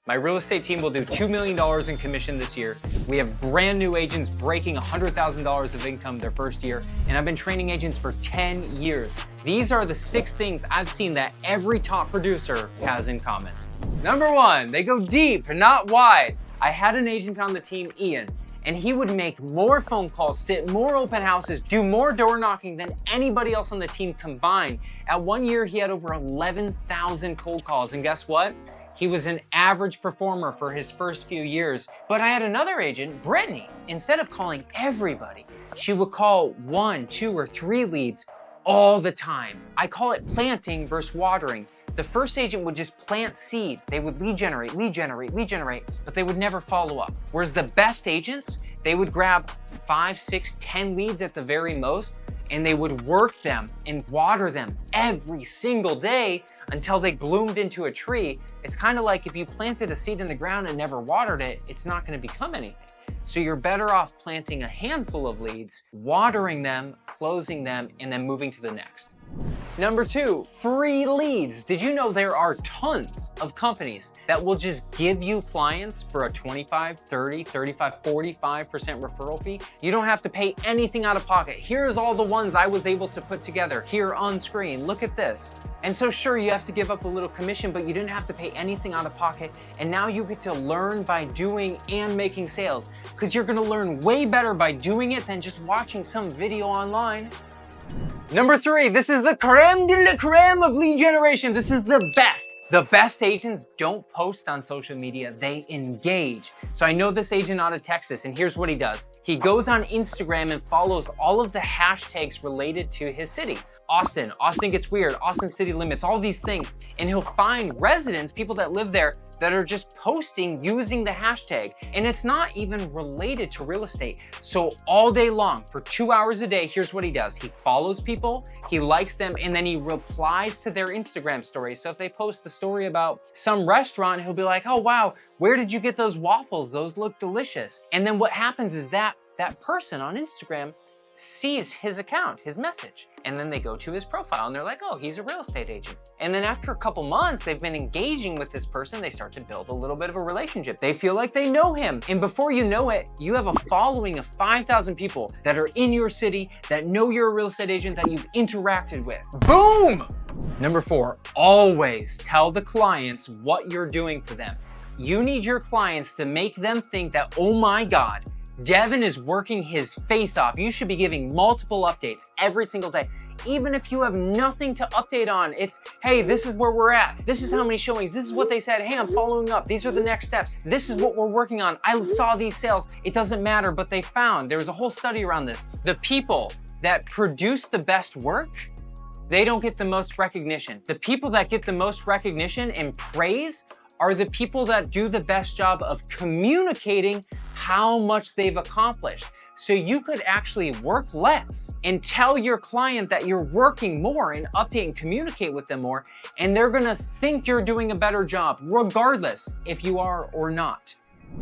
My real estate team will do $2 million in commission this year. We have brand new agents breaking $100,000 of income their first year, and I've been training agents for 10 years. These are the 6 things I've seen that every top producer has in common. Number 1, they go deep, not wide. I had an agent on the team, Ian, and he would make more phone calls, sit more open houses, do more door knocking than anybody else on the team combined. At one year, he had over 11,000 cold calls, and guess what? He was an average performer for his first few years. But I had another agent, Brittany. Instead of calling everybody, she would call 1, 2, or 3 leads all the time. I call it planting versus watering. The first agent would just plant seed. They would lead generate, but they would never follow up. Whereas the best agents, they would grab 5, 6, 10 leads at the very most, and they would work them and water them every single day until they bloomed into a tree. It's kind of like if you planted a seed in the ground and never watered it, it's not gonna become anything. So you're better off planting a handful of leads, watering them, closing them, and then moving to the next. Number 2, free leads. Did you know there are tons of companies that will just give you clients for a 25, 30, 35, 45% referral fee? You don't have to pay anything out of pocket. Here's all the ones I was able to put together here on screen. Look at this. And so sure, you have to give up a little commission, but you didn't have to pay anything out of pocket. And now you get to learn by doing and making sales, because you're gonna learn way better by doing it than just watching some video online. Number 3, this is the creme de la creme of lead generation. This is the best. The best agents don't post on social media, they engage. So I know this agent out of Texas, and here's what he does. He goes on Instagram and follows all of the hashtags related to his city. Austin gets weird, Austin city limits, all these things. And he'll find residents, people that live there, that are just posting using the hashtag. And it's not even related to real estate. So all day long, for 2 hours a day, here's what he does. He follows people, he likes them, and then he replies to their Instagram stories. So if they post the story about some restaurant, he'll be like, oh wow, where did you get those waffles? Those look delicious. And then what happens is that person on Instagram sees his account, his message, and then they go to his profile and they're like, oh, he's a real estate agent. And then after a couple months, they've been engaging with this person, they start to build a little bit of a relationship. They feel like they know him. And before you know it, you have a following of 5,000 people that are in your city, that know you're a real estate agent, that you've interacted with. Boom! Number 4, always tell the clients what you're doing for them. You need your clients to make them think that, oh my God, Devin is working his face off. You should be giving multiple updates every single day. Even if you have nothing to update on, it's, hey, this is where we're at. This is how many showings. This is what they said. Hey, I'm following up. These are the next steps. This is what we're working on. I saw these sales. It doesn't matter, but they found, there was a whole study around this. The people that produce the best work, they don't get the most recognition. The people that get the most recognition and praise are the people that do the best job of communicating how much they've accomplished. So you could actually work less and tell your client that you're working more and update and communicate with them more, and they're gonna think you're doing a better job, regardless if you are or not.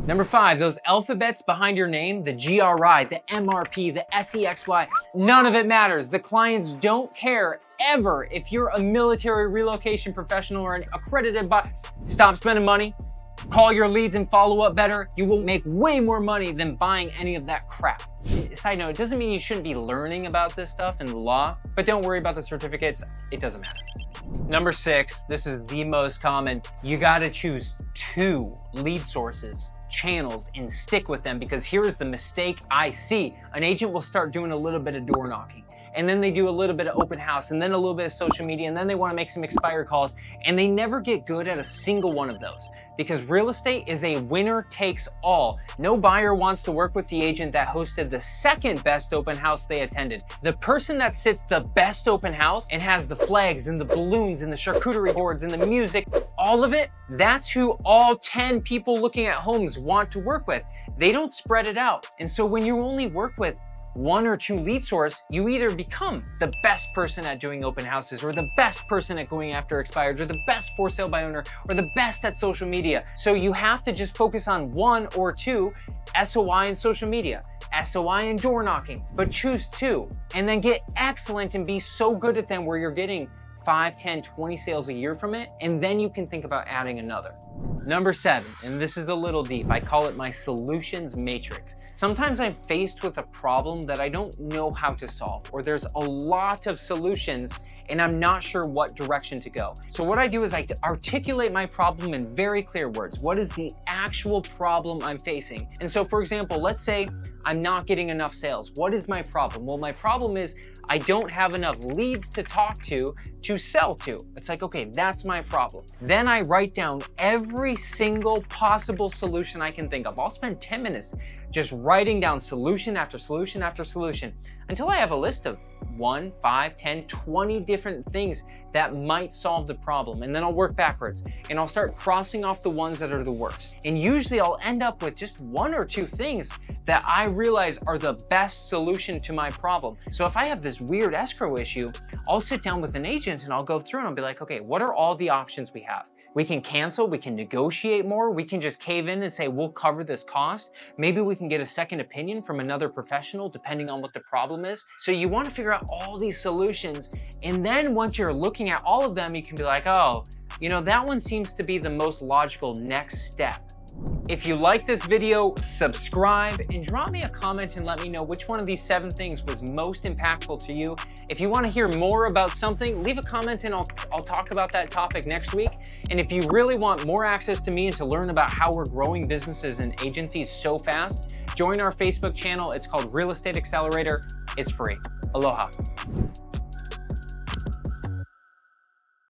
Number 5, those alphabets behind your name, the GRI, the MRP, the SEXY, none of it matters. The clients don't care ever if you're a military relocation professional or an accredited by. Stop spending money, call your leads and follow up better. You will make way more money than buying any of that crap. Side note, it doesn't mean you shouldn't be learning about this stuff in the law, but don't worry about the certificates, it doesn't matter. Number 6, this is the most common. You gotta choose 2 lead sources, channels, and stick with them, because here's the mistake I see. An agent will start doing a little bit of door knocking, and then they do a little bit of open house, and then a little bit of social media, and then they want to make some expired calls, and they never get good at a single one of those, because real estate is a winner takes all. No buyer wants to work with the agent that hosted the second best open house they attended. The person that sits the best open house and has the flags and the balloons and the charcuterie boards and the music, all of it, that's who all 10 people looking at homes want to work with. They don't spread it out. And so when you only work with 1 or 2 lead source, you either become the best person at doing open houses, or the best person at going after expireds, or the best for sale by owner, or the best at social media. So you have to just focus on 1 or 2, SOI and social media, SOI and door knocking, but choose 2, and then get excellent and be so good at them where you're getting 5, 10, 20 sales a year from it, and then you can think about adding another. Number 7, and this is a little deep, I call it my solutions matrix. Sometimes I'm faced with a problem that I don't know how to solve, or there's a lot of solutions and I'm not sure what direction to go. So what I do is I articulate my problem in very clear words. What is the actual problem I'm facing? And so for example, let's say I'm not getting enough sales. What is my problem? Well, my problem is I don't have enough leads to talk to sell to. It's like, okay, that's my problem. Then I write down every single possible solution I can think of. I'll spend 10 minutes just writing down solution after solution after solution until I have a list of 1, 5, 10, 20 different things that might solve the problem. And then I'll work backwards and I'll start crossing off the ones that are the worst. And usually I'll end up with just 1 or 2 things that I realize are the best solution to my problem. So if I have this weird escrow issue, I'll sit down with an agent and I'll go through and I'll be like, okay, what are all the options we have? We can cancel, we can negotiate more, we can just cave in and say, we'll cover this cost. Maybe we can get a second opinion from another professional depending on what the problem is. So you want to figure out all these solutions. And then once you're looking at all of them, you can be like, oh, you know, that one seems to be the most logical next step. If you like this video, subscribe and drop me a comment and let me know which one of these 7 things was most impactful to you. If you want to hear more about something, leave a comment and I'll talk about that topic next week. And if you really want more access to me and to learn about how we're growing businesses and agencies so fast, join our Facebook channel. It's called Real Estate Accelerator. It's free. Aloha.